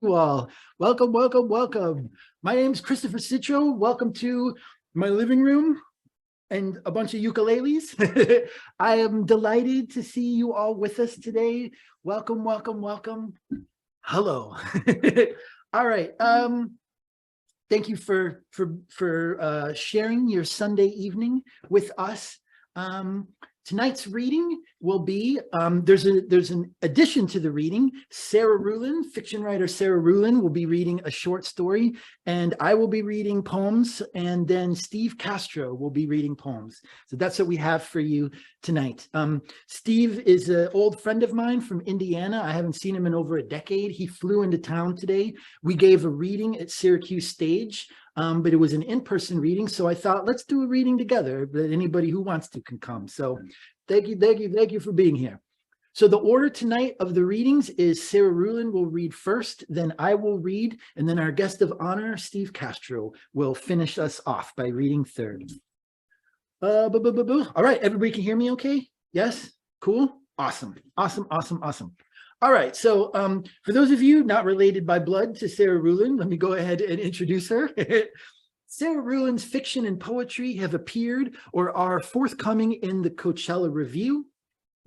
Well, welcome, welcome, welcome. My name's Christopher Citro. Welcome to my living room and a bunch of ukuleles. I am delighted to see you all with us today. Welcome, welcome, welcome. Hello. All right. Thank you for sharing your Sunday evening with us. Tonight's reading will be, there's an addition to the reading. Sarah Ruhlen, fiction writer Sarah Ruhlen, will be reading a short story, and I will be reading poems, and then Steve Castro will be reading poems. So that's what we have for you tonight. Steve is an old friend of mine from Indiana. I haven't seen him in over a decade. He flew into town today. We gave a reading at Syracuse Stage. But it was an in-person reading, so I thought, let's do a reading together, that anybody who wants to can come. So thank you for being here. So the order tonight of the readings is Sarah Ruhlen will read first, then I will read, and then our guest of honor, Steve Castro, will finish us off by reading third. All right, everybody can hear me okay? Yes? Cool? Awesome, awesome, awesome, awesome. All right, so for those of you not related by blood to Sarah Ruhlen, let me go ahead and introduce her. Sarah Ruhlen's fiction and poetry have appeared or are forthcoming in the Coachella Review,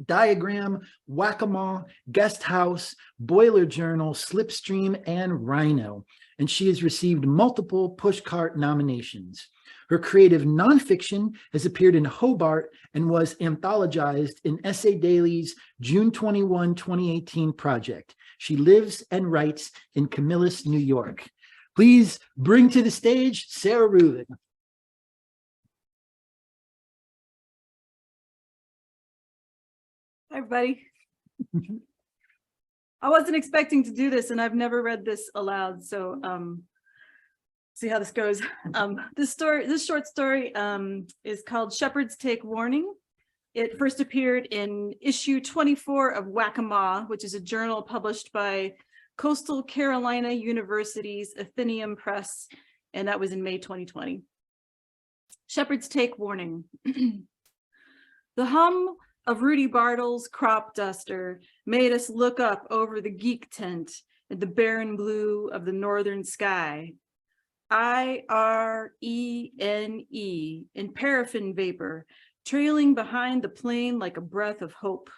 Diagram, Waccamaw, Guest House, Boiler Journal, Slipstream, and Rhino, and she has received multiple Pushcart nominations. Her creative nonfiction has appeared in Hobart and was anthologized in Essay Daily's June 21, 2018 project. She lives and writes in Camillus, New York. Please bring to the stage Sarah Ruhlen. Hi, everybody. I wasn't expecting to do this, and I've never read this aloud, so see how this goes. This short story is called Shepherds Take Warning. It first appeared in issue 24 of Waccamaw, which is a journal published by Coastal Carolina University's Elixir Press, and that was in May 2020. Shepherds Take Warning. The hum of Rudy Bartle's crop duster made us look up over the geek tent at the barren blue of the northern sky. IRENE in paraffin vapor, trailing behind the plane like a breath of hope.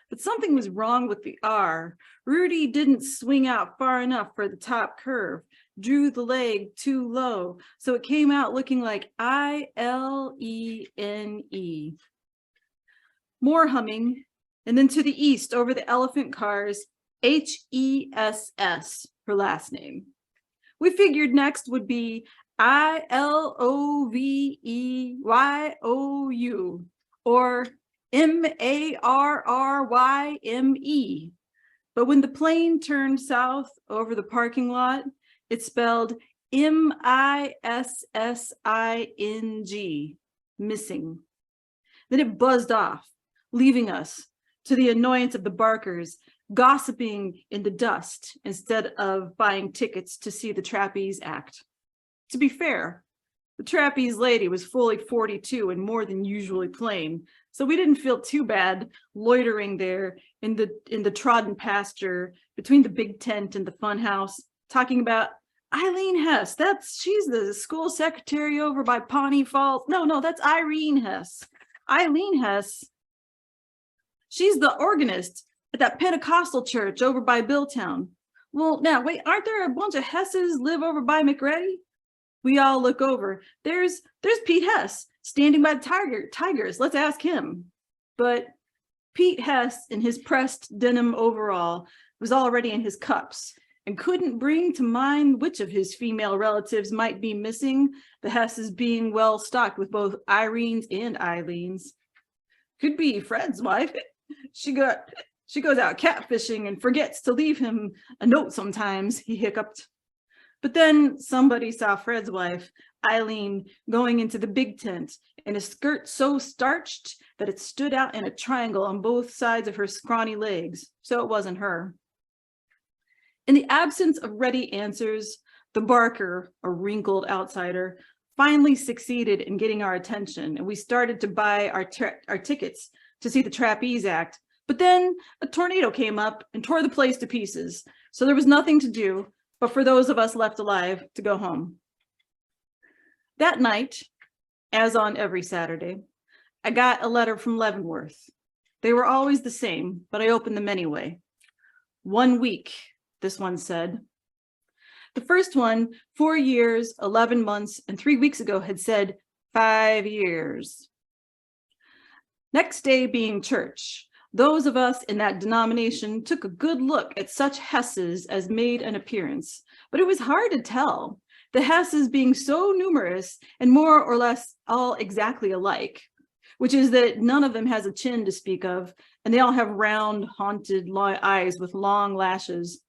But something was wrong with the R. Rudy didn't swing out far enough for the top curve, drew the leg too low, so it came out looking like ILENE. More humming, and then to the east over the elephant cars, HESS, her last name. We figured next would be ILOVEYOU or MARRYME. But when the plane turned south over the parking lot, it spelled MISSING, missing. Then it buzzed off, leaving us to the annoyance of the barkers, gossiping in the dust instead of buying tickets to see the trapeze act. To be fair, the trapeze lady was fully 42 and more than usually plain, so we didn't feel too bad loitering there in the trodden pasture between the big tent and the fun house, talking about Eileen Hess. She's the school secretary over by Pawnee Falls. No, that's Irene Hess. Eileen Hess. She's the organist at that Pentecostal church over by Billtown. Well, now, wait, aren't there a bunch of Hesses live over by McReady? We all look over. There's Pete Hess standing by the tigers. Let's ask him. But Pete Hess in his pressed denim overall was already in his cups and couldn't bring to mind which of his female relatives might be missing, the Hesses being well stocked with both Irenes and Eileens. Could be Fred's wife. She goes out catfishing and forgets to leave him a note sometimes, he hiccuped. But then somebody saw Fred's wife, Eileen, going into the big tent in a skirt so starched that it stood out in a triangle on both sides of her scrawny legs, so it wasn't her. In the absence of ready answers, the barker, a wrinkled outsider, finally succeeded in getting our attention, and we started to buy our tickets to see the trapeze act. But then a tornado came up and tore the place to pieces. So there was nothing to do but for those of us left alive to go home. That night, as on every Saturday, I got a letter from Leavenworth. They were always the same, but I opened them anyway. 1 week, this one said. The first one, 4 years, 11 months, and 3 weeks ago had said 5 years. Next day being church, those of us in that denomination took a good look at such Hesses as made an appearance, but it was hard to tell, the Hesses being so numerous and more or less all exactly alike, which is that none of them has a chin to speak of, and they all have round, haunted eyes with long lashes.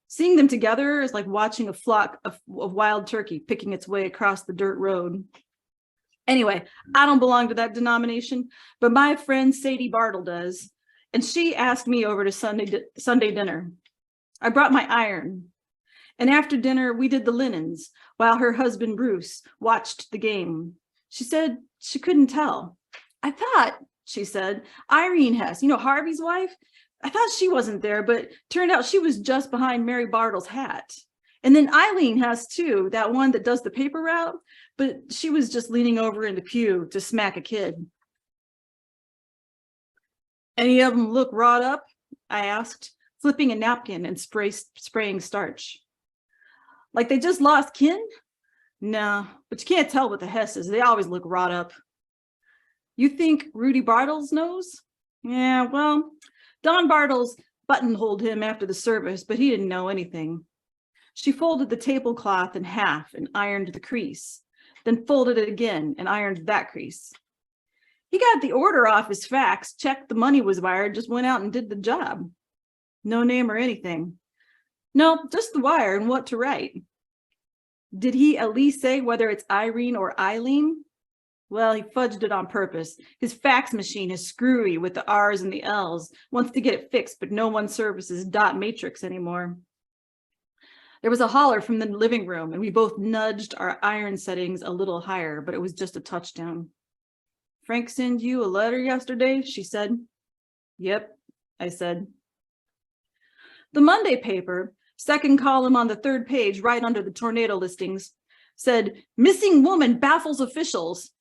Seeing them together is like watching a flock of wild turkey picking its way across the dirt road. Anyway, I don't belong to that denomination, but my friend Sadie Bartle does, and she asked me over to Sunday dinner. I brought my iron, and after dinner, we did the linens while her husband Bruce watched the game. She said she couldn't tell. I thought, she said, Irene Hess, you know, Harvey's wife, I thought she wasn't there, but turned out she was just behind Mary Bartle's hat. And then Eileen Hess too, that one that does the paper route, but she was just leaning over in the pew to smack a kid. Any of them look wrought up? I asked, flipping a napkin and spraying starch. Like they just lost kin? No, but you can't tell with the Hesses. They always look wrought up. You think Rudy Bartles knows? Yeah, well, Don Bartles buttonholed him after the service, but he didn't know anything. She folded the tablecloth in half and ironed the crease, then folded it again and ironed that crease. He got the order off his fax, checked the money was wired, just went out and did the job. No name or anything. No, just the wire and what to write. Did he at least say whether it's Irene or Eileen? Well, he fudged it on purpose. His fax machine is screwy with the R's and the L's, wants to get it fixed, but no one services dot matrix anymore. There was a holler from the living room, and we both nudged our iron settings a little higher, but it was just a touchdown. Frank sent you a letter yesterday, she said. Yep, I said. The Monday paper, second column on the third page, right under the tornado listings, said, "Missing woman baffles officials."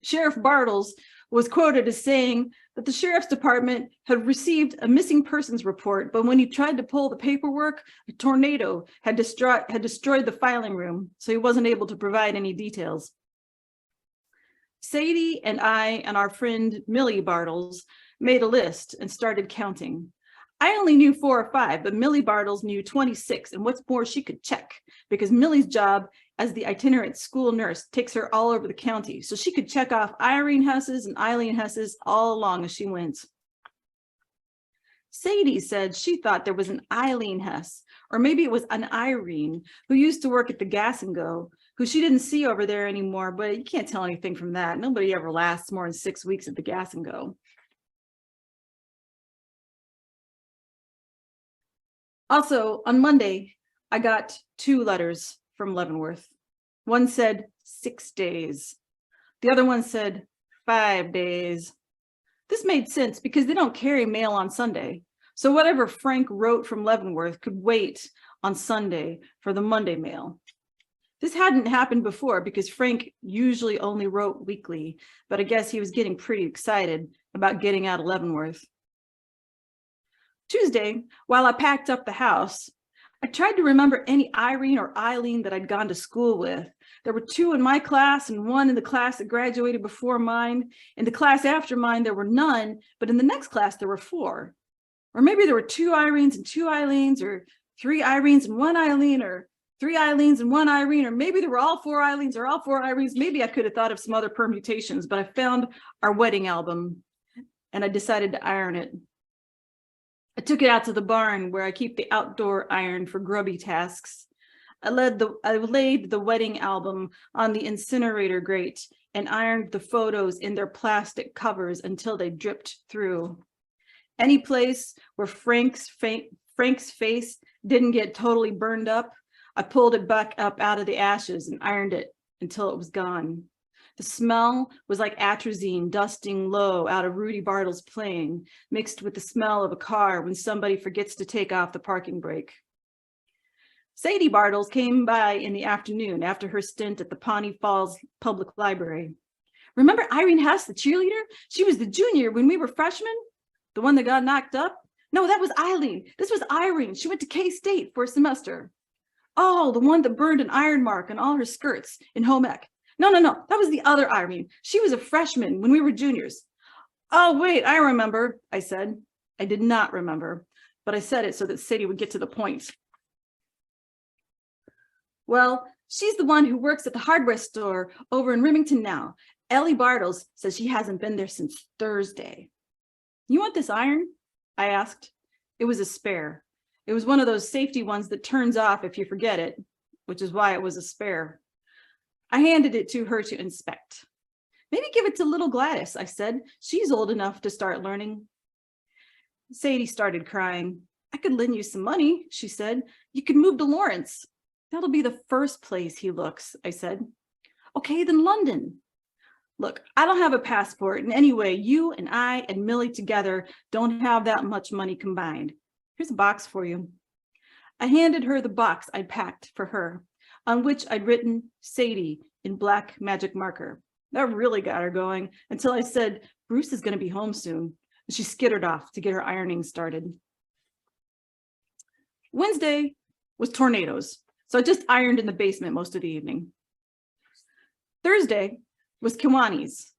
Sheriff Bartles was quoted as saying that the sheriff's department had received a missing persons report, but when he tried to pull the paperwork, a tornado had destroyed the filing room, so he wasn't able to provide any details. Sadie and I and our friend Millie Bartles made a list and started counting. I only knew 4 or 5, but Millie Bartles knew 26, and what's more, she could check, because Millie's job as the itinerant school nurse takes her all over the county, so she could check off Irene Hesses and Eileen Hesses all along as she went. Sadie said she thought there was an Eileen Hess, or maybe it was an Irene, who used to work at the Gas and Go, who she didn't see over there anymore, but you can't tell anything from that. Nobody ever lasts more than 6 weeks at the Gas and Go. Also, on Monday, I got 2 letters from Leavenworth. One said 6 days. The other one said 5 days. This made sense because they don't carry mail on Sunday. So whatever Frank wrote from Leavenworth could wait on Sunday for the Monday mail. This hadn't happened before because Frank usually only wrote weekly, but I guess he was getting pretty excited about getting out of Leavenworth. Tuesday, while I packed up the house, I tried to remember any Irene or Eileen that I'd gone to school with. There were 2 in my class and 1 in the class that graduated before mine. In the class after mine, there were none, but in the next class, there were 4. Or maybe there were 2 Irenes and 2 Eileens, or 3 Irenes and 1 Eileen, or 3 Eileens and 1 Irene, or maybe there were all 4 Eileens or all 4 Irenes. Maybe I could have thought of some other permutations, but I found our wedding album and I decided to iron it. I took it out to the barn where I keep the outdoor iron for grubby tasks. I laid the wedding album on the incinerator grate and ironed the photos in their plastic covers until they dripped through. Any place where Frank's face didn't get totally burned up, I pulled it back up out of the ashes and ironed it until it was gone. The smell was like atrazine dusting low out of Rudy Bartles' playing, mixed with the smell of a car when somebody forgets to take off the parking brake. Sadie Bartles came by in the afternoon after her stint at the Pawnee Falls Public Library. Remember Irene Hess, the cheerleader? She was the junior when we were freshmen. The one that got knocked up? No, that was Eileen. This was Irene. She went to K-State for a semester. Oh, the one that burned an iron mark on all her skirts in home ec. No, that was the other Irene. She was a freshman when we were juniors. Oh, wait, I remember, I said. I did not remember, but I said it so that Sadie would get to the point. Well, she's the one who works at the hardware store over in Remington now. Ellie Bartles says she hasn't been there since Thursday. You want this iron? I asked. It was a spare. It was one of those safety ones that turns off if you forget it, which is why it was a spare. I handed it to her to inspect. Maybe give it to little Gladys, I said. She's old enough to start learning. Sadie started crying. I could lend you some money, she said. You could move to Lawrence. That'll be the first place he looks, I said. Okay, then London. Look, I don't have a passport, and anyway, you and I and Millie together don't have that much money combined. Here's a box for you. I handed her the box I'd packed for her, on which I'd written Sadie in black magic marker. That really got her going until I said, Bruce is going to be home soon. And she skittered off to get her ironing started. Wednesday was tornadoes, so I just ironed in the basement most of the evening. Thursday was Kiwanis,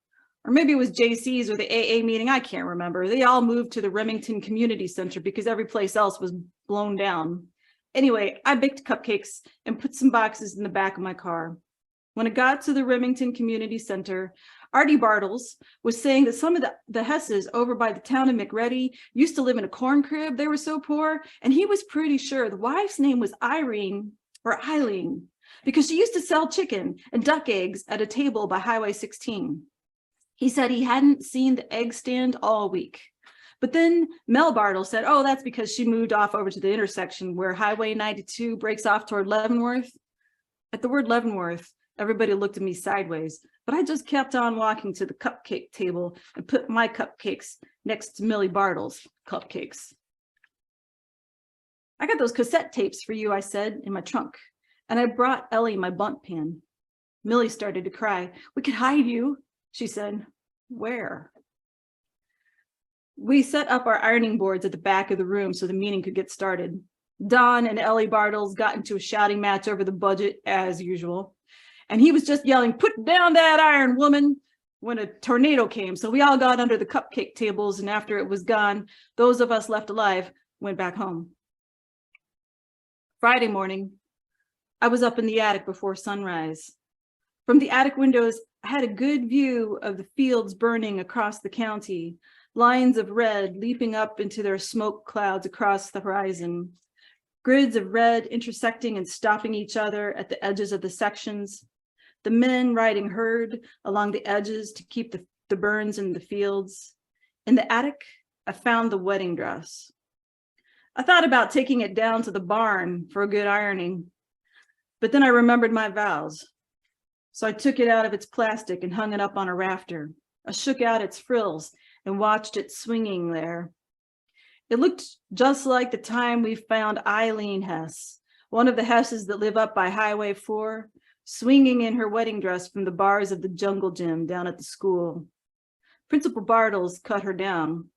or maybe it was JC's or the AA meeting, I can't remember. They all moved to the Remington Community Center because every place else was blown down. Anyway, I baked cupcakes and put some boxes in the back of my car. When I got to the Remington Community Center, Artie Bartles was saying that some of the Hesses over by the town of McReady used to live in a corn crib. They were so poor, and he was pretty sure the wife's name was Irene or Eileen, because she used to sell chicken and duck eggs at a table by Highway 16. He said he hadn't seen the egg stand all week. But then Mel Bartle said, oh, that's because she moved off over to the intersection where Highway 92 breaks off toward Leavenworth. At the word Leavenworth, everybody looked at me sideways, but I just kept on walking to the cupcake table and put my cupcakes next to Millie Bartle's cupcakes. I got those cassette tapes for you, I said, in my trunk. And I brought Ellie my bunt pan. Millie started to cry. We could hide you, she said. Where? We set up our ironing boards at the back of the room so the meeting could get started. Don and Ellie Bartles got into a shouting match over the budget as usual. And he was just yelling, put down that iron, woman, when a tornado came. So we all got under the cupcake tables, and after it was gone, those of us left alive went back home. Friday morning, I was up in the attic before sunrise. From the attic windows, I had a good view of the fields burning across the county, lines of red leaping up into their smoke clouds across the horizon, grids of red intersecting and stopping each other at the edges of the sections, the men riding herd along the edges to keep the burns in the fields. In the attic, I found the wedding dress. I thought about taking it down to the barn for a good ironing, but then I remembered my vows. So I took it out of its plastic and hung it up on a rafter. I shook out its frills and watched it swinging there. It looked just like the time we found Eileen Hess, one of the Hesses that live up by Highway 4, swinging in her wedding dress from the bars of the jungle gym down at the school. Principal Bartles cut her down.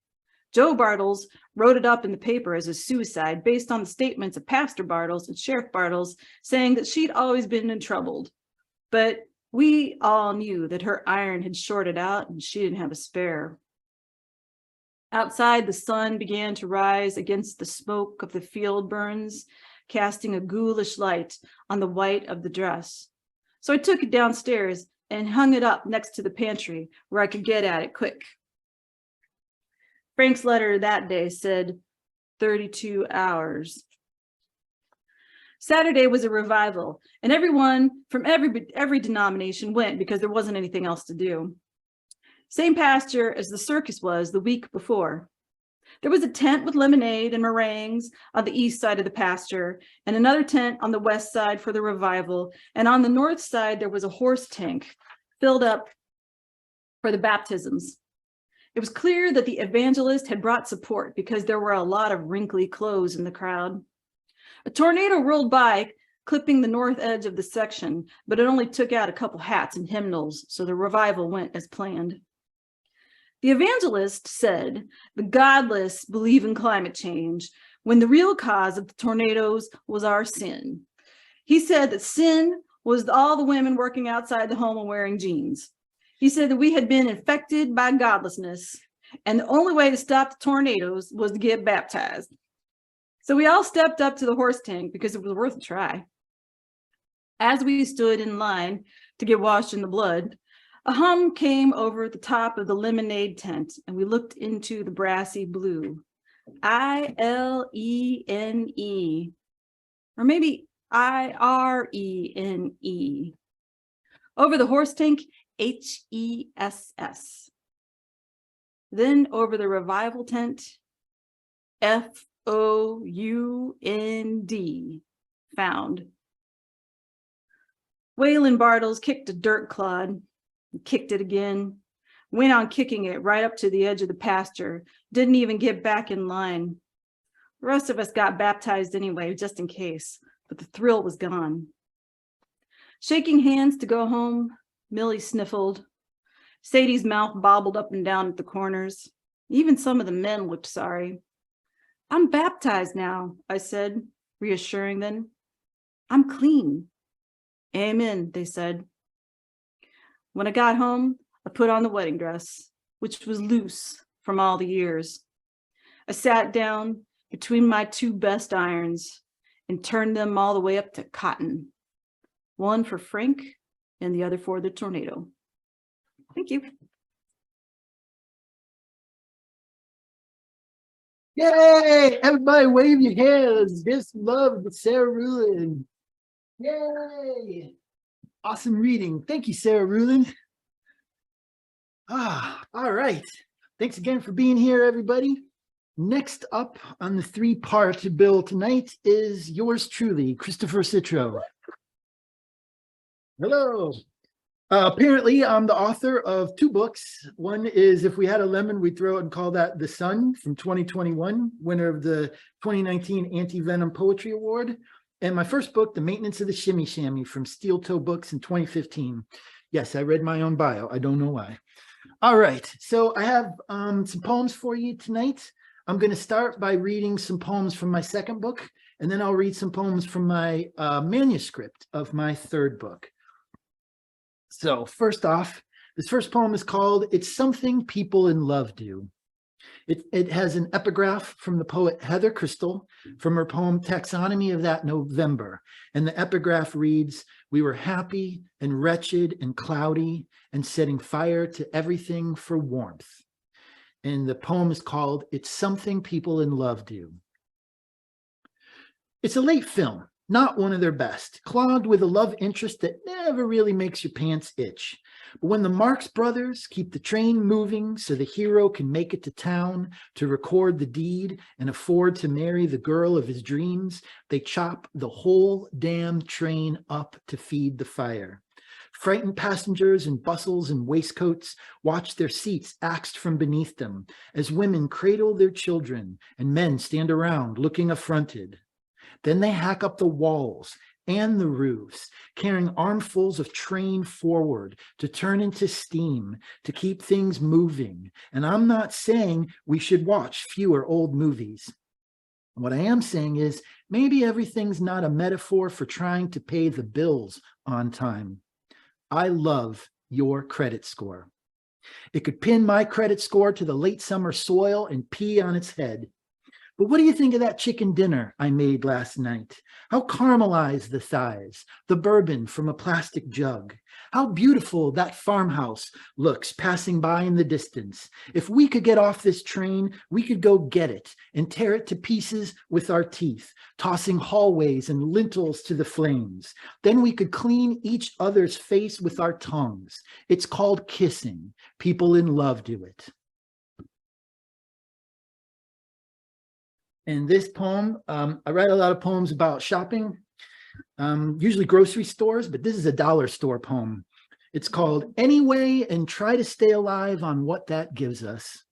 Joe Bartles wrote it up in the paper as a suicide based on the statements of Pastor Bartles and Sheriff Bartles saying that she'd always been in trouble. But we all knew that her iron had shorted out and she didn't have a spare. Outside, the sun began to rise against the smoke of the field burns, casting a ghoulish light on the white of the dress. So I took it downstairs and hung it up next to the pantry where I could get at it quick. Frank's letter that day said 32 hours. Saturday was a revival, and everyone from every denomination went because there wasn't anything else to do. Same pasture as the circus was the week before. There was a tent with lemonade and meringues on the east side of the pasture, and another tent on the west side for the revival, and on the north side there was a horse tank filled up for the baptisms. It was clear that the evangelist had brought support because there were a lot of wrinkly clothes in the crowd. A tornado rolled by, clipping the north edge of the section, but it only took out a couple hats and hymnals, so the revival went as planned. The evangelist said the godless believe in climate change when the real cause of the tornadoes was our sin. He said that sin was all the women working outside the home and wearing jeans. He said that we had been infected by godlessness, and the only way to stop the tornadoes was to get baptized. So we all stepped up to the horse tank because it was worth a try. As we stood in line to get washed in the blood, a hum came over the top of the lemonade tent, and we looked into the brassy blue. I-L-E-N-E, or maybe I-R-E-N-E. Over the horse tank, H-E-S-S. Then over the revival tent, F-O-U-N-D, found. Waylon Bartles kicked a dirt clod, kicked it again, went on kicking it right up to the edge of the pasture, didn't even get back in line. The rest of us got baptized anyway, just in case, but the thrill was gone. Shaking hands to go home, Millie sniffled. Sadie's mouth bobbled up and down at the corners. Even some of the men looked sorry. I'm baptized now, I said, reassuring them. I'm clean. Amen, they said. When I got home, I put on the wedding dress, which was loose from all the years. I sat down between my two best irons and turned them all the way up to cotton. One for Frank and the other for the tornado. Thank you. Yay! Everybody wave your hands. Give some love to Sarah Ruhlen. Yay! Awesome reading. Thank you, Sarah Ruhlen. All right. Thanks again for being here, everybody. Next up on the three-part bill tonight is yours truly, Christopher Citro. Hello. Apparently, I'm the author of two books. One is If We Had a Lemon, We'd Throw It and Call That the Sun from 2021, winner of the 2019 Anti-Venom Poetry Award. And my first book, The Maintenance of the Shimmy Shammy from Steel Toe Books in 2015. Yes, I read my own bio. I don't know why. All right. So I have some poems for you tonight. I'm going to start by reading some poems from my second book, and then I'll read some poems from my manuscript of my third book. So first off, this first poem is called It's Something People in Love Do. It has an epigraph from the poet Heather Crystal from her poem Taxonomy of That November. And the epigraph reads, we were happy and wretched and cloudy and setting fire to everything for warmth. And the poem is called It's Something People in Love Do. It's a late film, not one of their best, clogged with a love interest that never really makes your pants itch. But when the Marx Brothers keep the train moving so the hero can make it to town to record the deed and afford to marry the girl of his dreams, they chop the whole damn train up to feed the fire. Frightened passengers in bustles and waistcoats watch their seats axed from beneath them as women cradle their children and men stand around looking affronted. Then they hack up the walls and the roofs, carrying armfuls of train forward to turn into steam, to keep things moving. And I'm not saying we should watch fewer old movies. What I am saying is maybe everything's not a metaphor for trying to pay the bills on time. I love your credit score. It could pin my credit score to the late summer soil and pee on its head. But what do you think of that chicken dinner I made last night? How caramelized the thighs, the bourbon from a plastic jug. How beautiful that farmhouse looks passing by in the distance. If we could get off this train, we could go get it and tear it to pieces with our teeth, tossing hallways and lintels to the flames. Then we could clean each other's face with our tongues. It's called kissing. People in love do it. And this poem, I write a lot of poems about shopping, usually grocery stores, but this is a dollar store poem. It's called Anyway and Try to Stay Alive on What That Gives Us.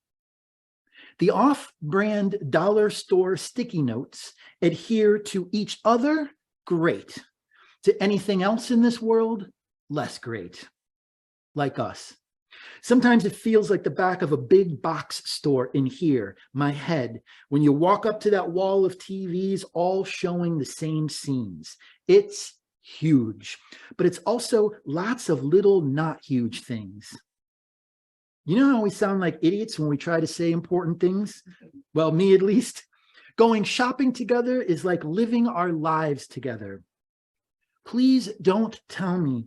The off-brand dollar store sticky notes adhere to each other, great. To anything else in this world, less great. Like us. Sometimes it feels like the back of a big box store in here, my head, when you walk up to that wall of TVs all showing the same scenes. It's huge, but it's also lots of little not huge things. You know how we sound like idiots when we try to say important things? Well, me at least. Going shopping together is like living our lives together. Please don't tell me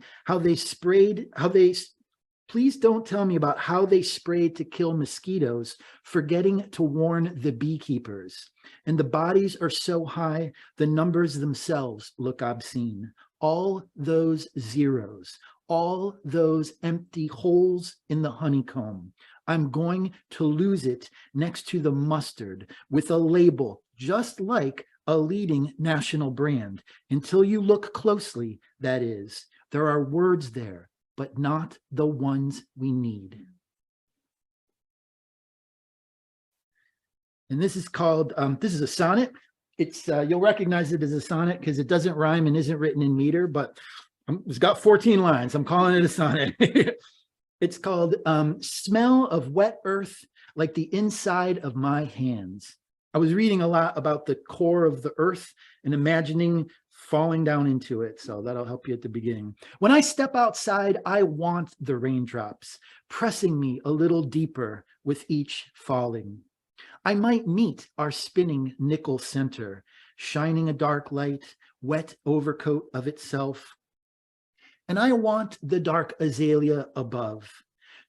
Please don't tell me about how they sprayed to kill mosquitoes, forgetting to warn the beekeepers. And the bodies are so high, the numbers themselves look obscene. All those zeros, all those empty holes in the honeycomb. I'm going to lose it next to the mustard with a label just like a leading national brand. Until you look closely, that is. There are words there, but not the ones we need. And this is called, this is a sonnet. It's, you'll recognize it as a sonnet because it doesn't rhyme and isn't written in meter, but it's got 14 lines. I'm calling it a sonnet. It's called Smell of Wet Earth Like the Inside of My Hands. I was reading a lot about the core of the earth and imagining falling down into it. So that'll help you at the beginning. When I step outside, I want the raindrops pressing me a little deeper with each falling. I might meet our spinning nickel center, shining a dark light, wet overcoat of itself. And I want the dark azalea above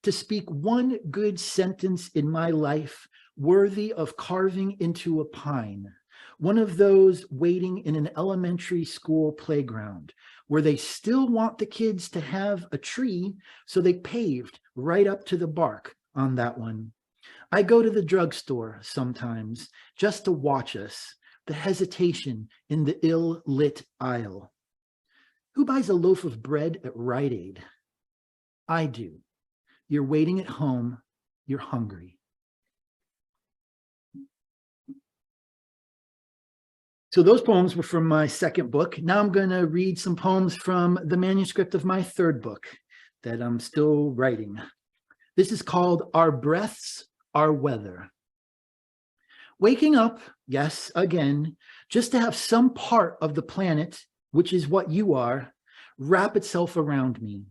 to speak one good sentence in my life worthy of carving into a pine. One of those waiting in an elementary school playground where they still want the kids to have a tree, so they paved right up to the bark on that one. I go to the drugstore sometimes just to watch us, the hesitation in the ill-lit aisle. Who buys a loaf of bread at Rite Aid? I do. You're waiting at home, you're hungry. So those poems were from my second book. Now I'm going to read some poems from the manuscript of my third book that I'm still writing. This is called Our Breaths, Our Weather. Waking up, yes, again, just to have some part of the planet, which is what you are, wrap itself around me,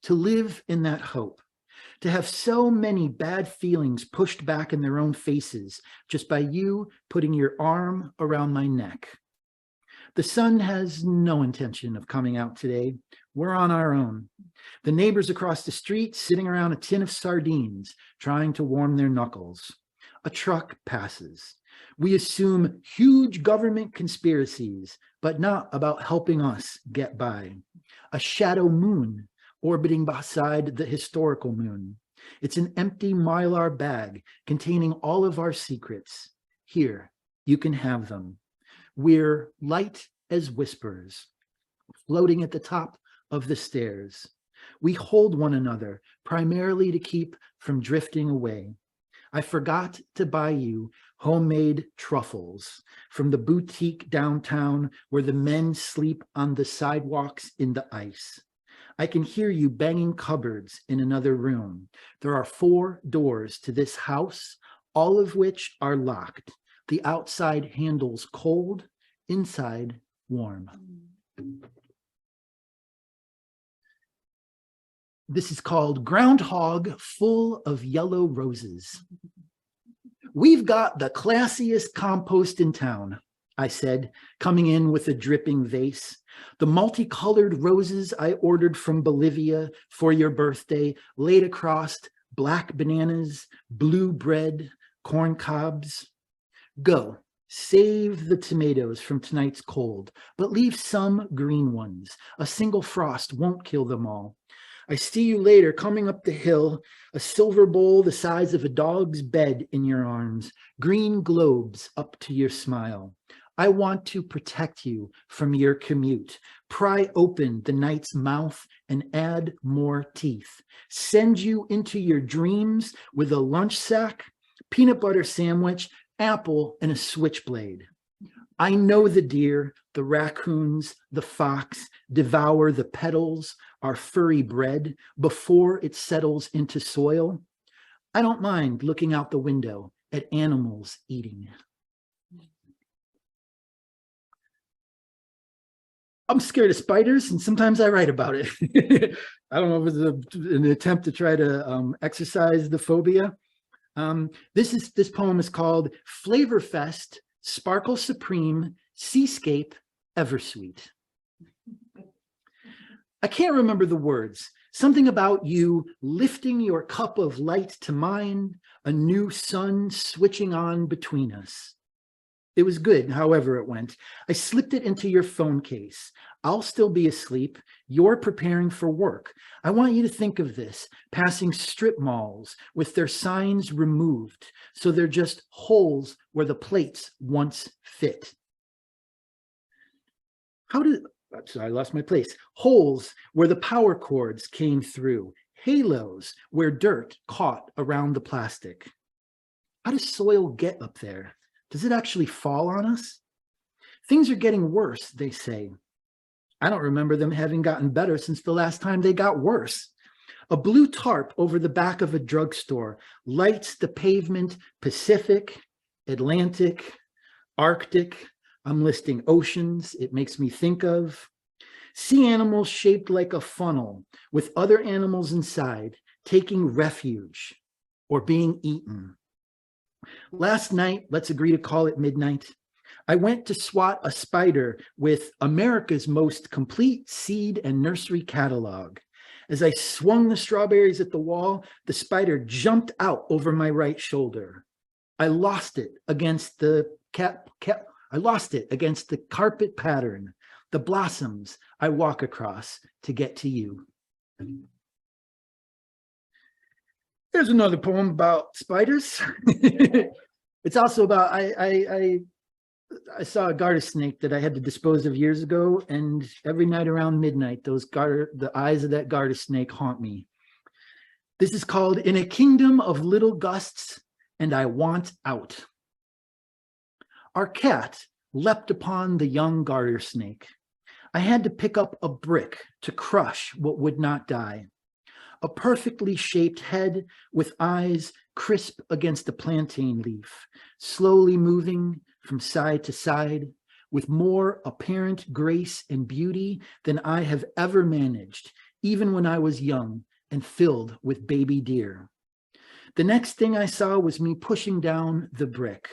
to live in that hope. To have so many bad feelings pushed back in their own faces just by you putting your arm around my neck. The sun has no intention of coming out today. We're on our own. The neighbors across the street sitting around a tin of sardines, trying to warm their knuckles. A truck passes. We assume huge government conspiracies, but not about helping us get by. A shadow moon orbiting beside the historical moon. It's an empty Mylar bag containing all of our secrets. Here, you can have them. We're light as whispers, floating at the top of the stairs. We hold one another primarily to keep from drifting away. I forgot to buy you homemade truffles from the boutique downtown where the men sleep on the sidewalks in the ice. I can hear you banging cupboards in another room. There are 4 doors to this house, all of which are locked. The outside handles cold, inside warm. This is called Groundhog Full of Yellow Roses. We've got the classiest compost in town, I said, coming in with a dripping vase. The multicolored roses I ordered from Bolivia for your birthday, laid across black bananas, blue bread, corn cobs. Go, save the tomatoes from tonight's cold, but leave some green ones. A single frost won't kill them all. I see you later coming up the hill, a silver bowl the size of a dog's bed in your arms, green globes up to your smile. I want to protect you from your commute, pry open the night's mouth and add more teeth, send you into your dreams with a lunch sack, peanut butter sandwich, apple, and a switchblade. I know the deer, the raccoons, the fox devour the petals, our furry bread, before it settles into soil. I don't mind looking out the window at animals eating. I'm scared of spiders, and sometimes I write about it. I don't know if it's an attempt to try to exercise the phobia. This poem is called Flavor Fest, Sparkle Supreme, Seascape, Eversweet. I can't remember the words. Something about you lifting your cup of light to mine, a new sun switching on between us. It was good, however it went. I slipped it into your phone case. I'll still be asleep. You're preparing for work. I want you to think of this, passing strip malls with their signs removed, so they're just holes where the plates once fit. I lost my place. Holes where the power cords came through. Halos where dirt caught around the plastic. How does soil get up there? Does it actually fall on us? Things are getting worse, they say. I don't remember them having gotten better since the last time they got worse. A blue tarp over the back of a drugstore lights the pavement Pacific, Atlantic, Arctic. I'm listing oceans. It makes me think of sea animals shaped like a funnel with other animals inside, taking refuge or being eaten. Last night, let's agree to call it midnight, I went to swat a spider with America's most complete seed and nursery catalog. As I swung the strawberries at the wall, the spider jumped out over my right shoulder. I lost it against the carpet pattern, the blossoms I walk across to get to you. There's another poem about spiders. It's also about, I saw a garter snake that I had to dispose of years ago, and every night around midnight, the eyes of that garter snake haunt me. This is called In a Kingdom of Little Gusts, and I Want Out. Our cat leapt upon the young garter snake. I had to pick up a brick to crush what would not die. A perfectly shaped head with eyes crisp against a plantain leaf, slowly moving from side to side with more apparent grace and beauty than I have ever managed, even when I was young and filled with baby deer. The next thing I saw was me pushing down the brick.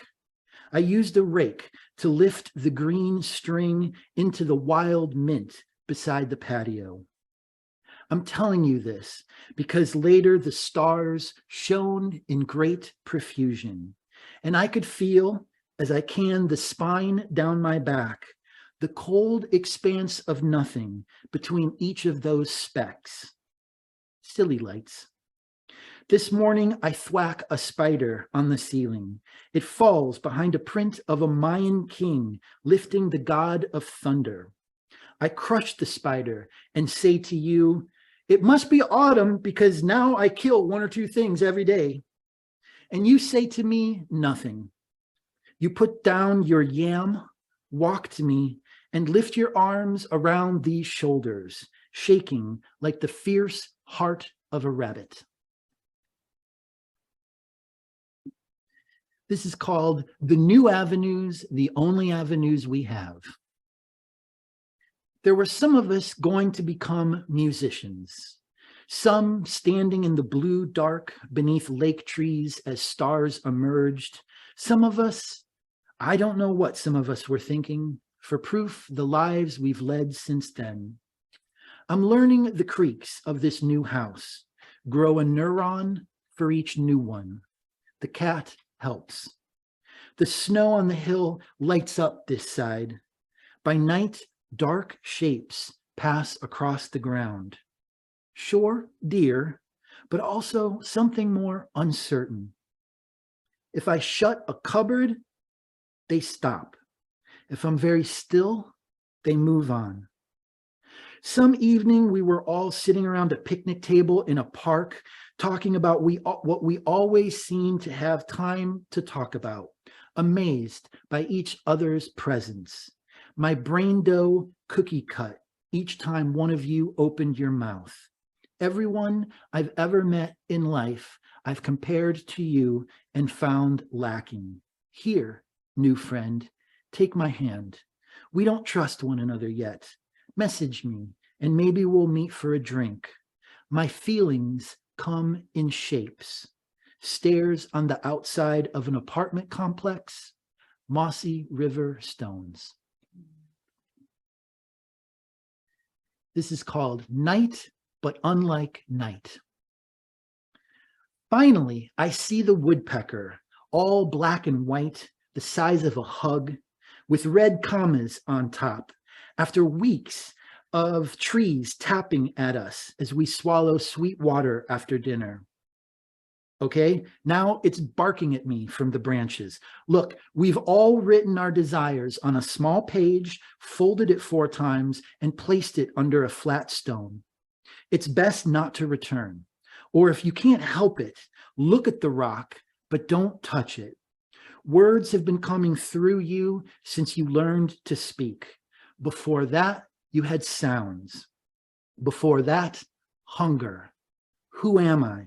I used a rake to lift the green string into the wild mint beside the patio. I'm telling you this because later the stars shone in great profusion, and I could feel, as I can the spine down my back, the cold expanse of nothing between each of those specks. Silly lights. This morning, I thwack a spider on the ceiling. It falls behind a print of a Mayan king lifting the god of thunder. I crush the spider and say to you, it must be autumn because now I kill one or two things every day. And you say to me, nothing. You put down your yam, walk to me, and lift your arms around these shoulders, shaking like the fierce heart of a rabbit. This is called The New Avenues, the Only Avenues We Have. There were some of us going to become musicians, some standing in the blue dark beneath lake trees as stars emerged. Some of us, I don't know what some of us were thinking, for proof the lives we've led since then. I'm learning the creaks of this new house, grow a neuron for each new one. The cat helps. The snow on the hill lights up this side. By night, dark shapes pass across the ground. Sure, deer, but also something more uncertain. If I shut a cupboard, they stop. If I'm very still, they move on. Some evening, we were all sitting around a picnic table in a park, talking about what we always seem to have time to talk about, amazed by each other's presence. My brain dough cookie cut each time one of you opened your mouth. Everyone I've ever met in life, I've compared to you and found lacking. Here, new friend, take my hand. We don't trust one another yet. Message me, and maybe we'll meet for a drink. My feelings come in shapes. Stairs on the outside of an apartment complex, mossy river stones. This is called Night, but Unlike Night. Finally, I see the woodpecker, all black and white, the size of a hug, with red commas on top, after weeks of trees tapping at us as we swallow sweet water after dinner. Okay, now it's barking at me from the branches. Look, we've all written our desires on a small page, folded it 4 times, and placed it under a flat stone. It's best not to return. Or if you can't help it, look at the rock, but don't touch it. Words have been coming through you since you learned to speak. Before that, you had sounds. Before that, hunger. Who am I?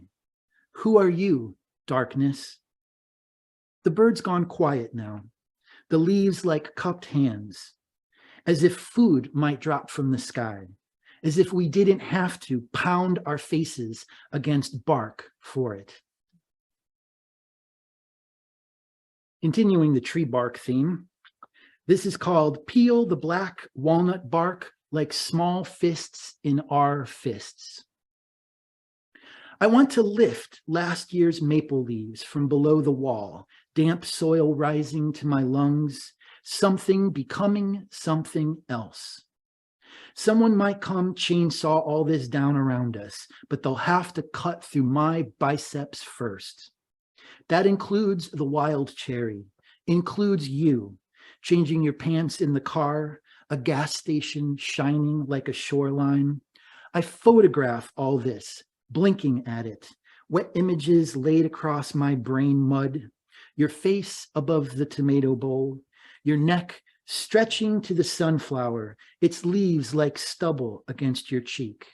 Who are you, darkness? The bird's gone quiet now, the leaves like cupped hands, as if food might drop from the sky, as if we didn't have to pound our faces against bark for it. Continuing the tree bark theme, this is called Peel the Black Walnut Bark Like Small Fists in Our Fists. I want to lift last year's maple leaves from below the wall, damp soil rising to my lungs, something becoming something else. Someone might come chainsaw all this down around us, but they'll have to cut through my biceps first. That includes the wild cherry, includes you, changing your pants in the car, a gas station shining like a shoreline. I photograph all this, blinking at it, wet images laid across my brain mud, your face above the tomato bowl, your neck stretching to the sunflower, its leaves like stubble against your cheek.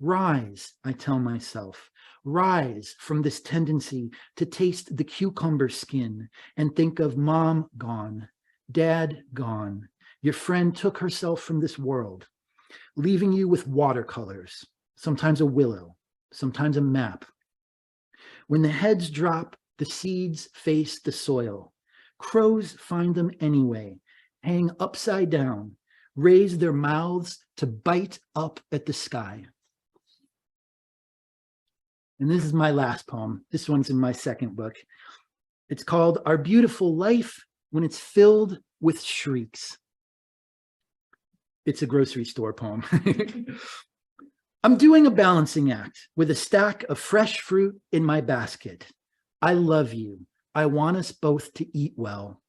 Rise, I tell myself, rise from this tendency to taste the cucumber skin and think of mom gone, dad gone. Your friend took herself from this world, leaving you with watercolors, sometimes a willow, sometimes a map. When the heads drop, the seeds face the soil. Crows find them anyway, hang upside down, raise their mouths to bite up at the sky. And this is my last poem. This one's in my second book. It's called Our Beautiful Life When It's Filled with Shrieks. It's a grocery store poem. I'm doing a balancing act with a stack of fresh fruit in my basket. I love you. I want us both to eat well.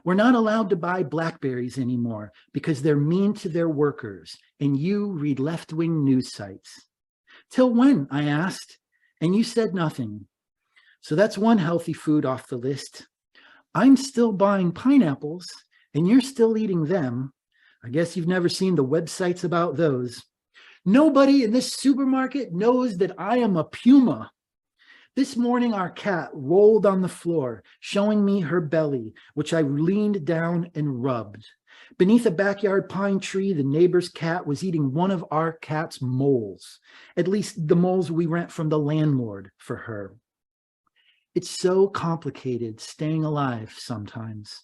We're not allowed to buy blackberries anymore because they're mean to their workers, and you read left-wing news sites. Till when? I asked, and you said nothing. So that's one healthy food off the list. I'm still buying pineapples, and you're still eating them. I guess you've never seen the websites about those. Nobody in this supermarket knows that I am a puma. This morning, our cat rolled on the floor, showing me her belly, which I leaned down and rubbed. Beneath a backyard pine tree, the neighbor's cat was eating one of our cat's moles, at least the moles we rent from the landlord for her. It's so complicated staying alive sometimes.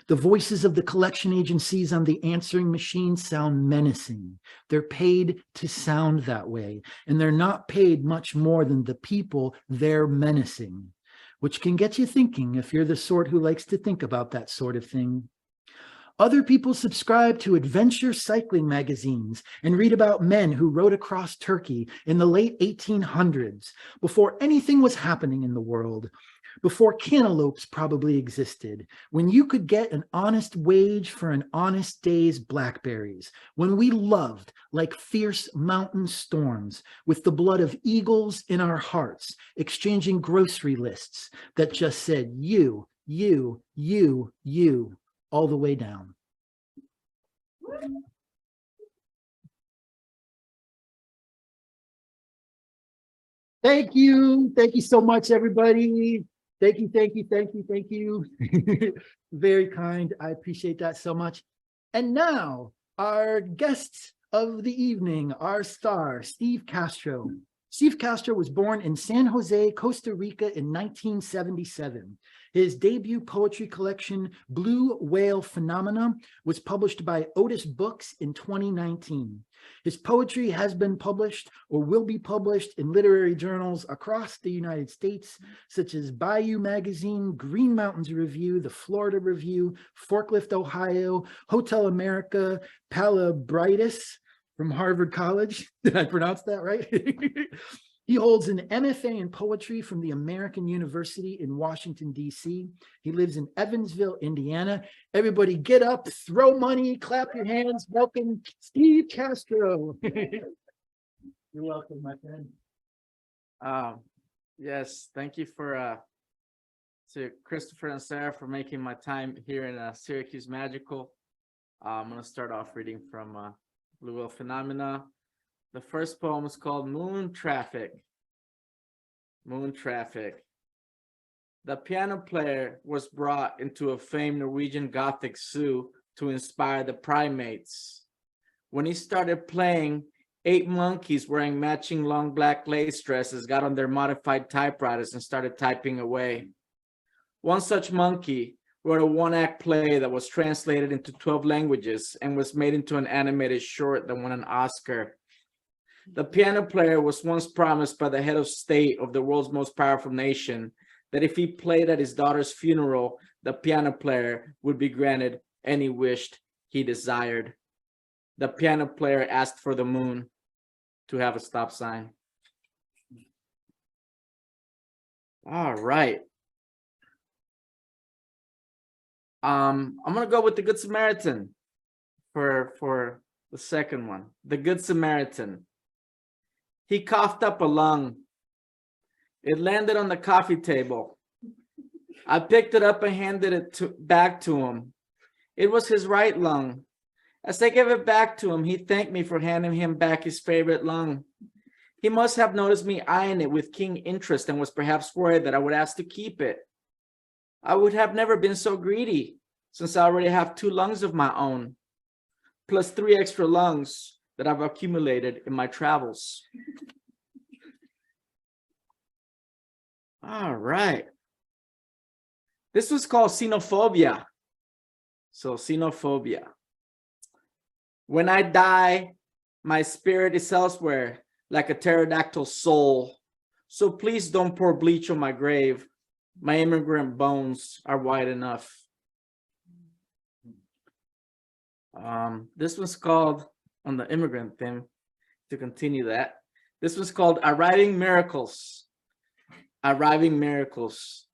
The voices of the collection agencies on the answering machine sound menacing. They're paid to sound that way, and they're not paid much more than the people they're menacing, which can get you thinking if you're the sort who likes to think about that sort of thing. Other people subscribe to adventure cycling magazines and read about men who rode across Turkey in the late 1800s, before anything was happening in the world, before cantaloupes probably existed, when you could get an honest wage for an honest day's blackberries, when we loved like fierce mountain storms, with the blood of eagles in our hearts, exchanging grocery lists that just said you, all the way down. Thank you. Thank you so much, everybody. Thank you. Very kind. I appreciate that so much. And now, our guest of the evening, our star, Steve Castro. Steve Castro was born in San Jose, Costa Rica in 1977. His debut poetry collection, Blue Whale Phenomena, was published by Otis Books in 2019. His poetry has been published or will be published in literary journals across the United States, such as Bayou Magazine, Green Mountains Review, The Florida Review, Forklift, Ohio, Hotel America, Palabritis from Harvard College. Did I pronounce that right? He holds an MFA in poetry from the American University in Washington, D.C. He lives in Evansville, Indiana. Everybody get up, throw money, clap your hands. Welcome, Steve Castro. You're welcome, my friend. Yes, thank you to Christopher and Sarah for making my time here in Syracuse magical. I'm going to start off reading from Blue Whale Phenomena. The first poem is called Moon Traffic. Moon Traffic. The piano player was brought into a famed Norwegian Gothic zoo to inspire the primates. When he started playing, 8 monkeys wearing matching long black lace dresses got on their modified typewriters and started typing away. One such monkey wrote a one-act play that was translated into 12 languages and was made into an animated short that won an Oscar. The piano player was once promised by the head of state of the world's most powerful nation that if he played at his daughter's funeral, the piano player would be granted any wish he desired. The piano player asked for the moon to have a stop sign. All right. I'm gonna go with the Good Samaritan for the second one. The Good Samaritan. He coughed up a lung. It landed on the coffee table. I picked it up and handed it back to him. It was his right lung. As I gave it back to him, he thanked me for handing him back his favorite lung. He must have noticed me eyeing it with keen interest and was perhaps worried that I would ask to keep it. I would have never been so greedy, since I already have 2 lungs of my own, plus 3 extra lungs that I've accumulated in my travels. All right. This was called Xenophobia. So Xenophobia. When I die, my spirit is elsewhere, like a pterodactyl soul. So please don't pour bleach on my grave. My immigrant bones are wide enough. This was called, on the immigrant theme, to continue that, this was called Arriving Miracles. Arriving Miracles.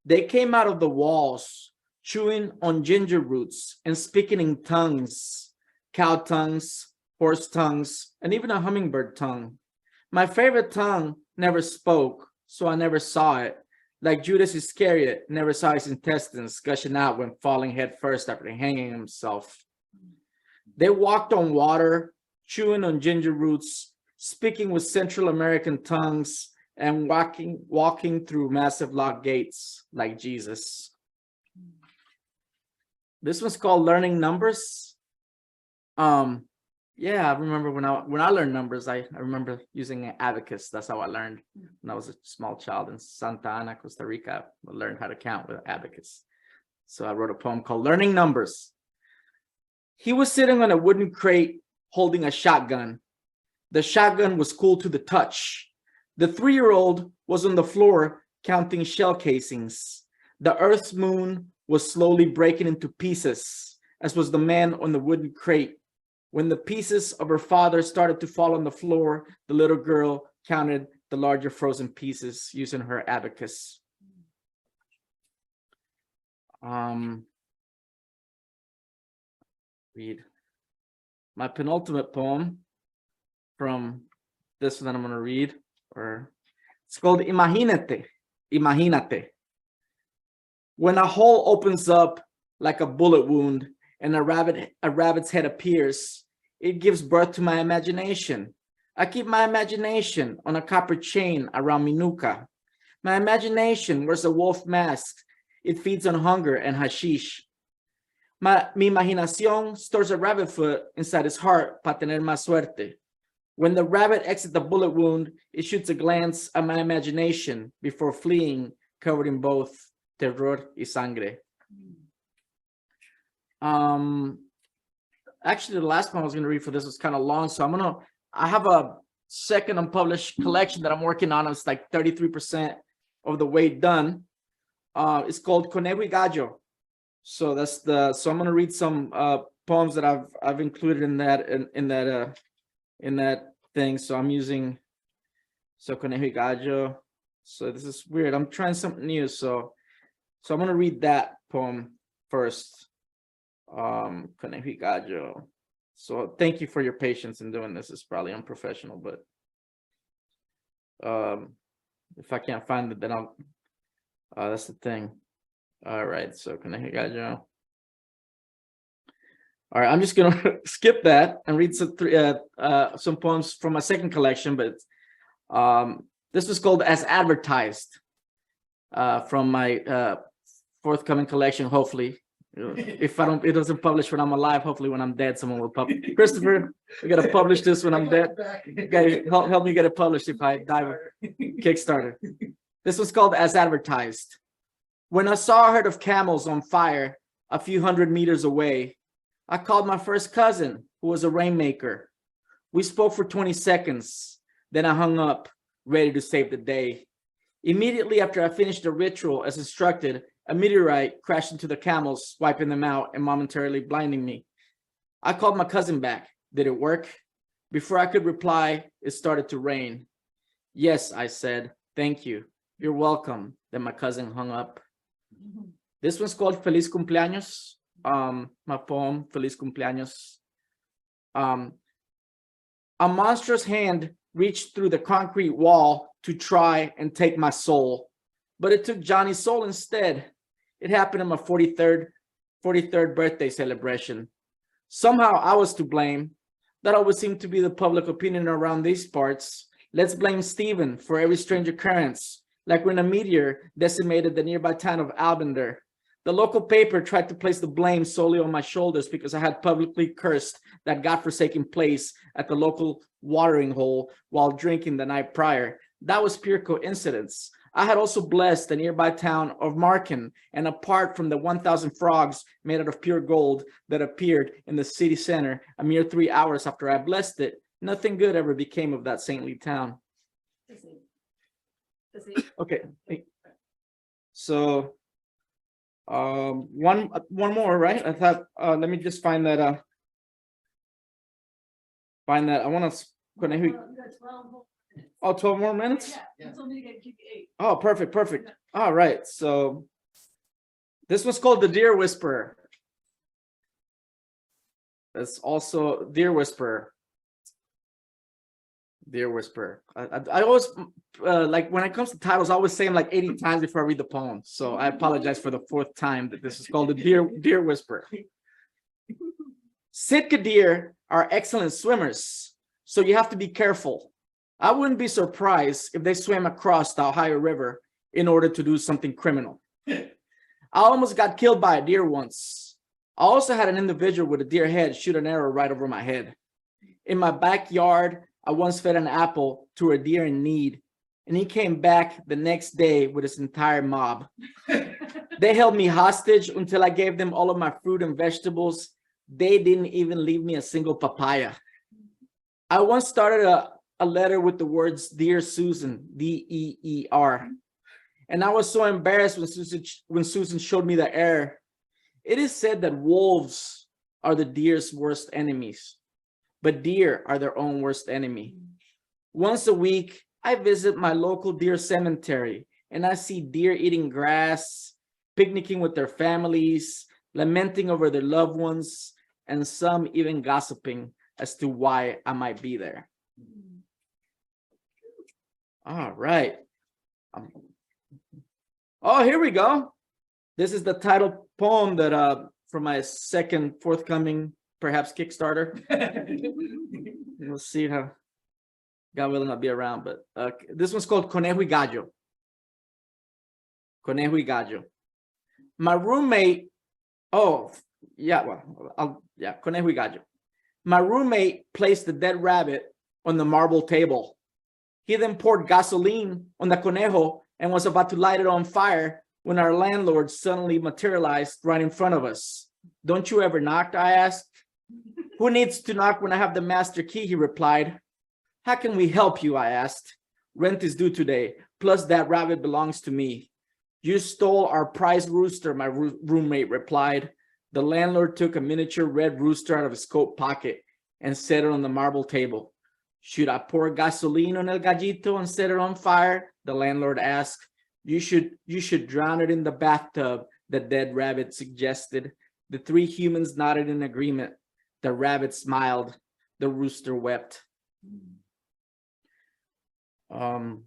They came out of the walls, chewing on ginger roots and speaking in tongues, cow tongues, horse tongues, and even a hummingbird tongue. My favorite tongue never spoke, so I never saw it. Like Judas Iscariot never saw his intestines gushing out when falling headfirst after hanging himself. They walked on water, chewing on ginger roots, speaking with Central American tongues, and walking through massive locked gates like Jesus. This one's called Learning Numbers. Yeah, I remember when I learned numbers, I remember using an abacus. That's how I learned when I was a small child in Santa Ana, Costa Rica. I learned how to count with abacus. So I wrote a poem called Learning Numbers. He was sitting on a wooden crate holding a shotgun. The shotgun was cool to the touch. The 3-year-old was on the floor counting shell casings. The Earth's moon was slowly breaking into pieces, as was the man on the wooden crate. When the pieces of her father started to fall on the floor, the little girl counted the larger frozen pieces using her abacus. Read my penultimate poem from this one that I'm going to read. It's called Imagínate. Imagínate. When a hole opens up like a bullet wound and a rabbit's head appears, it gives birth to my imagination. I keep my imagination on a copper chain around my nuca. My imagination wears a wolf mask. It feeds on hunger and hashish. Mi imaginación stores a rabbit foot inside his heart para tener más suerte. When the rabbit exits the bullet wound, it shoots a glance at my imagination before fleeing, covered in both terror y sangre. Actually, the last one I was going to read for this was kind of long, so I have a second unpublished collection that I'm working on. It's like 33% of the way done. It's called Conejo y Gallo. So I'm going to read some poems that I've included in that thing. So I'm using Conejo y Gallo. So this is weird. I'm trying something new. So I'm going to read that poem first. Conejo y Gallo. So thank you for your patience in doing this. It's probably unprofessional, but if I can't find it, then I'll that's the thing. All right, so Conejo y Gallo. All right, I'm just gonna skip that and read some poems from my second collection, but this was called As Advertised, from my forthcoming collection, hopefully. If it doesn't publish when I'm alive, hopefully when I'm dead, someone will publish. Christopher, we gotta publish this when I'm dead. Okay, help me get it published if I die with Kickstarter. This was called As Advertised. When I saw a herd of camels on fire a few hundred meters away, I called my first cousin, who was a rainmaker. We spoke for 20 seconds. Then I hung up, ready to save the day. Immediately after I finished the ritual as instructed, a meteorite crashed into the camels, wiping them out and momentarily blinding me. I called my cousin back. Did it work? Before I could reply, it started to rain. Yes, I said, thank you. You're welcome. Then my cousin hung up. This one's called Feliz Cumpleaños. My poem, Feliz Cumpleaños. A monstrous hand reached through the concrete wall to try and take my soul, but it took Johnny's soul instead. It happened on my 43rd birthday celebration. Somehow I was to blame. That always seemed to be the public opinion around these parts. Let's blame Stephen for every strange occurrence, like when a meteor decimated the nearby town of Albender. The local paper tried to place the blame solely on my shoulders because I had publicly cursed that godforsaken place at the local watering hole while drinking the night prior. That was pure coincidence. I had also blessed the nearby town of Marken, and apart from the 1,000 frogs made out of pure gold that appeared in the city center a mere 3 hours after I blessed it, nothing good ever became of that saintly town. Okay, so one more, right? I thought let me just find that I want to Conejo. Oh, 12 more minutes? Yeah. You told me to get 8. Oh, perfect. All right, so this was called The Deer Whisperer. That's also Deer Whisperer. Deer Whisperer. I always like when it comes to titles, I always say them like 80 times before I read the poem. So I apologize for the 4th time that this is called The Deer Whisperer. Sitka deer are excellent swimmers, so you have to be careful. I wouldn't be surprised if they swam across the Ohio River in order to do something criminal. I almost got killed by a deer once. I also had an individual with a deer head shoot an arrow right over my head. In my backyard, I once fed an apple to a deer in need, and he came back the next day with his entire mob. They held me hostage until I gave them all of my fruit and vegetables. They didn't even leave me a single papaya. I once started a letter with the words Dear Susan, D-E-E-R. And I was so embarrassed when Susan showed me the error. It is said that wolves are the deer's worst enemies, but deer are their own worst enemy. Once a week, I visit my local deer cemetery and I see deer eating grass, picnicking with their families, lamenting over their loved ones, and some even gossiping as to why I might be there. All right. Oh, here we go. This is the title poem that for my second forthcoming, perhaps Kickstarter. We'll see how God willing I'll be around, but this one's called Conejo y Gallo. Conejo y Gallo. My roommate, oh yeah, well, Conejo y Gallo. My roommate placed the dead rabbit on the marble table. He then poured gasoline on the conejo and was about to light it on fire when our landlord suddenly materialized right in front of us. Don't you ever knock? I asked. Who needs to knock when I have the master key? He replied. How can we help you? I asked. Rent is due today, plus that rabbit belongs to me. You stole our prized rooster, my roommate replied. The landlord took a miniature red rooster out of his coat pocket and set it on the marble table. Should I pour gasoline on el gallito and set it on fire? The landlord asked. You should drown it in the bathtub, the dead rabbit suggested. The three humans nodded in agreement. The rabbit smiled. The rooster wept. Oh,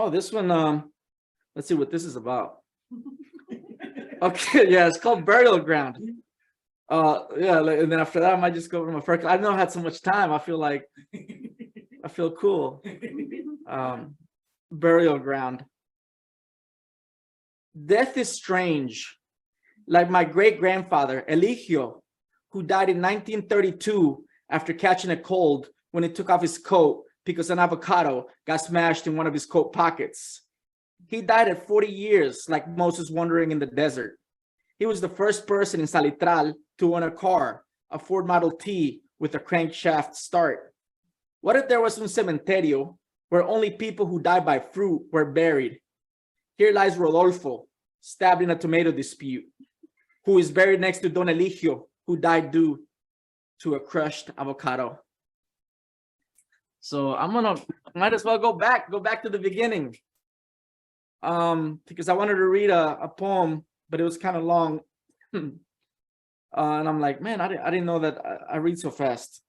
this one, let's see what this is about. Okay, yeah, it's called Burial Ground. Yeah, and then after that, I might just go over my first. I know I had so much time. I feel cool. Burial Ground. Death is strange. Like my great-grandfather, Elixir, who died in 1932 after catching a cold when he took off his coat because an avocado got smashed in one of his coat pockets. He died at 40 years, like Moses wandering in the desert. He was the first person in Salitral to own a car, a Ford Model T with a crankshaft start. What if there was un cementerio where only people who died by fruit were buried? Here lies Rodolfo, stabbed in a tomato dispute, who is buried next to Don Eligio, who died due to a crushed avocado. So might as well go back to the beginning. Because I wanted to read a poem, but it was kind of long. And I'm like, man, I didn't know that I read so fast.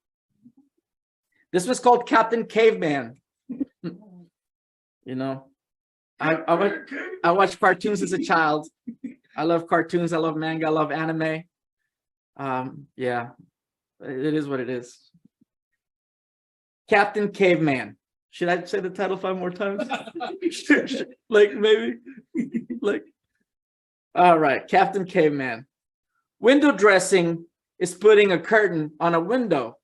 This was called Captain Caveman. You know, I watched cartoons as a child. I love cartoons. I love manga. I love anime. Yeah, it is what it is. Captain Caveman. Should I say the title 5 more times? Like maybe, like. All right, Captain Caveman. Window dressing is putting a curtain on a window.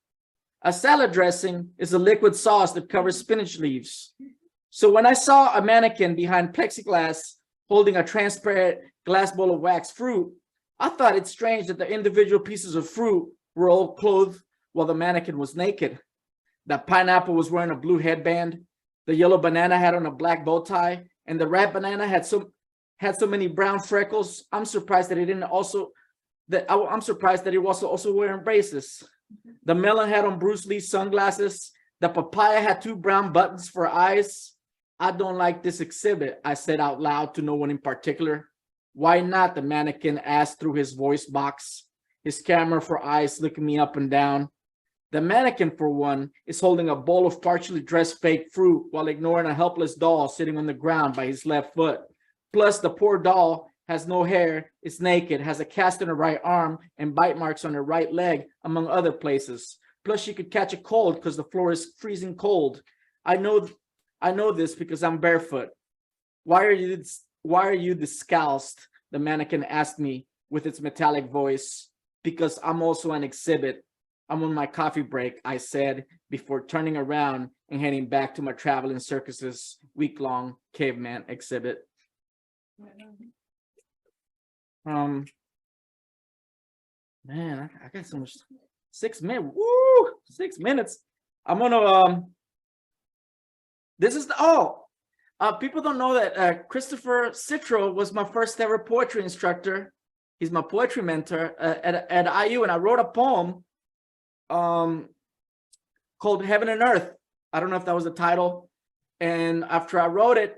A salad dressing is a liquid sauce that covers spinach leaves. So when I saw a mannequin behind plexiglass holding a transparent glass bowl of waxed fruit, I thought it strange that the individual pieces of fruit were all clothed while the mannequin was naked. The pineapple was wearing a blue headband. The yellow banana had on a black bow tie, and the red banana had so many brown freckles. I'm surprised that I'm surprised that he was also wearing braces. The melon had on Bruce Lee sunglasses. The papaya had 2 brown buttons for eyes. I don't like this exhibit, I said out loud to no one in particular. Why not? The mannequin asked through his voice box, his camera for eyes looking me up and down. The mannequin, for one, is holding a bowl of partially dressed fake fruit while ignoring a helpless doll sitting on the ground by his left foot. Plus, the poor doll has no hair, is naked, has a cast on her right arm, and bite marks on her right leg, among other places. Plus, she could catch a cold because the floor is freezing cold. I know this because I'm barefoot. Why are you disgusted? The mannequin asked me with its metallic voice. Because I'm also an exhibit. I'm on my coffee break, I said, before turning around and heading back to my traveling circuses week-long caveman exhibit. Man, I got so much. 6 minutes. Woo! 6 minutes. I'm gonna this is people don't know that Christopher Citro was my first ever poetry instructor. He's my poetry mentor at IU, and I wrote a poem called Heaven and Earth. I don't know if that was the title. And after I wrote it,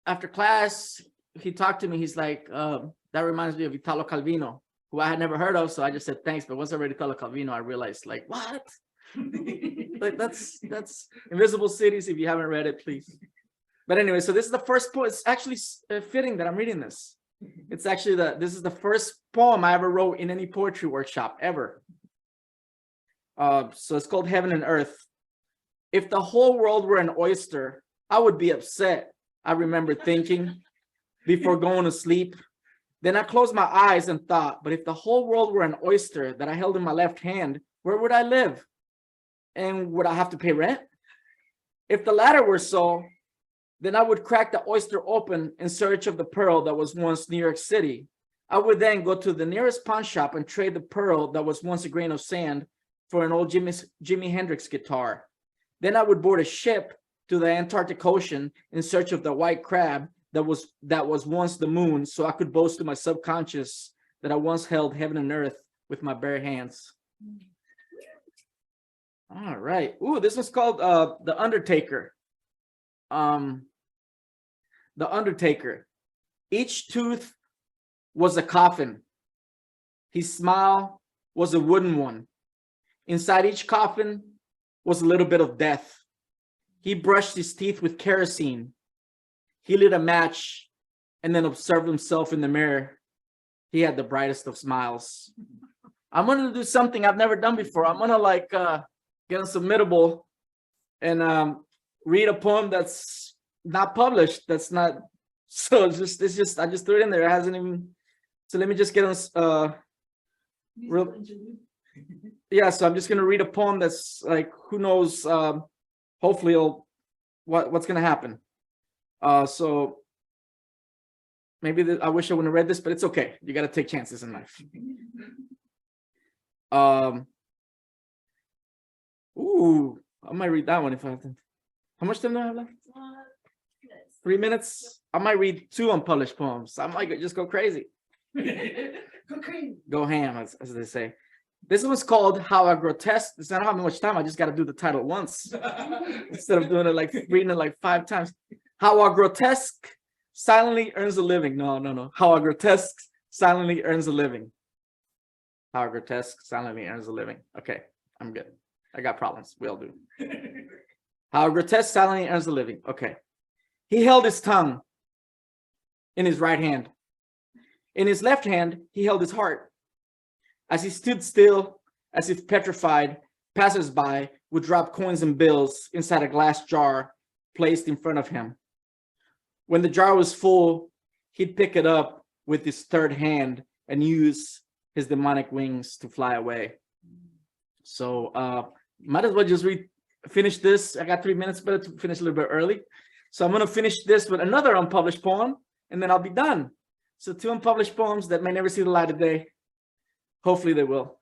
after class, he talked to me. He's like, that reminds me of Italo Calvino. who I had never heard of. So I just said thanks. But once I read Italo Calvino, I realized like, what? Like that's Invisible Cities. If you haven't read it, please. But anyway, so this is the first poem. It's actually fitting that I'm reading this. It's actually this is the first poem I ever wrote in any poetry workshop ever. So it's called Heaven and Earth. If the whole world were an oyster, I would be upset. I remember thinking before going to sleep. Then I closed my eyes and thought, but if the whole world were an oyster that I held in my left hand, where would I live? And would I have to pay rent? If the latter were so, then I would crack the oyster open in search of the pearl that was once New York City. I would then go to the nearest pawn shop and trade the pearl that was once a grain of sand for an old Jimi Hendrix guitar. Then I would board a ship to the Antarctic Ocean in search of the white crab that was once the moon, so I could boast to my subconscious that I once held heaven and earth with my bare hands. All right. Ooh, this one's called The Undertaker. The Undertaker. Each tooth was a coffin. His smile was a wooden one. Inside each coffin was a little bit of death. He brushed his teeth with kerosene. He lit a match and then observed himself in the mirror. He had the brightest of smiles. I'm going to do something I've never done before. I'm going to get a submittable and read a poem that's not published. That's not, so it's just, I just threw it in there. It hasn't even, so let me just get on, yeah, so I'm just going to read a poem that's like, who knows, hopefully what's going to happen. So maybe I wish I wouldn't have read this, but it's okay. You got to take chances in life. Ooh, I might read that one if I have to. How much time do I have left? 3 minutes. I might read 2 unpublished poems. I might just go crazy. Go ham, as they say. This one's called How I Grotesque. It's not how much time. I just got to do the title once instead of doing it like reading it like 5 times. How I Grotesque silently earns a living. No. How I Grotesque silently earns a living. How I Grotesque silently earns a living. Okay, I'm good. I got problems. We all do. How Grotesque silently earns a living. Okay. He held his tongue in his right hand. In his left hand, he held his heart. As he stood still, as if petrified, passers-by would drop coins and bills inside a glass jar placed in front of him. When the jar was full, he'd pick it up with his third hand and use his demonic wings to fly away. So might as well just finish this. I got 3 minutes, better to finish a little bit early. So I'm going to finish this with another unpublished poem, and then I'll be done. So 2 unpublished poems that may never see the light of day. Hopefully they will.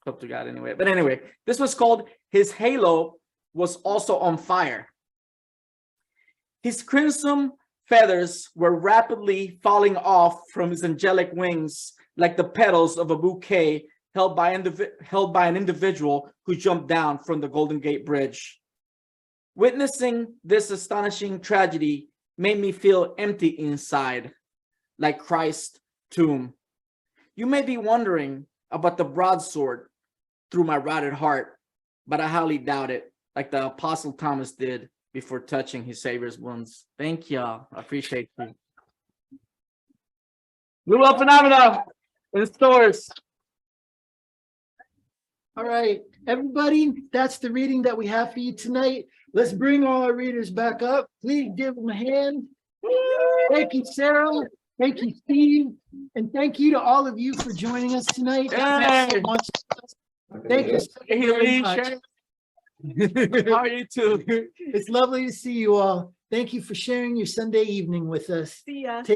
Hope to God anyway. But anyway, this was called His Halo Was Also on Fire. His crimson feathers were rapidly falling off from his angelic wings like the petals of a bouquet held by an individual who jumped down from the Golden Gate Bridge. Witnessing this astonishing tragedy made me feel empty inside, like Christ's tomb. You may be wondering about the broadsword through my rotted heart, but I highly doubt it, like the Apostle Thomas did before touching his Savior's wounds. Thank y'all. I appreciate you. Blue Phenomena in stores. All right, everybody, that's the reading that we have for you tonight. Let's bring all our readers back up. Please give them a hand. Thank you, Sarah. Thank you, Steve. And thank you to all of you for joining us tonight. Hey. Thank you so very much. How are you too? It's lovely to see you all. Thank you for sharing your Sunday evening with us. See ya.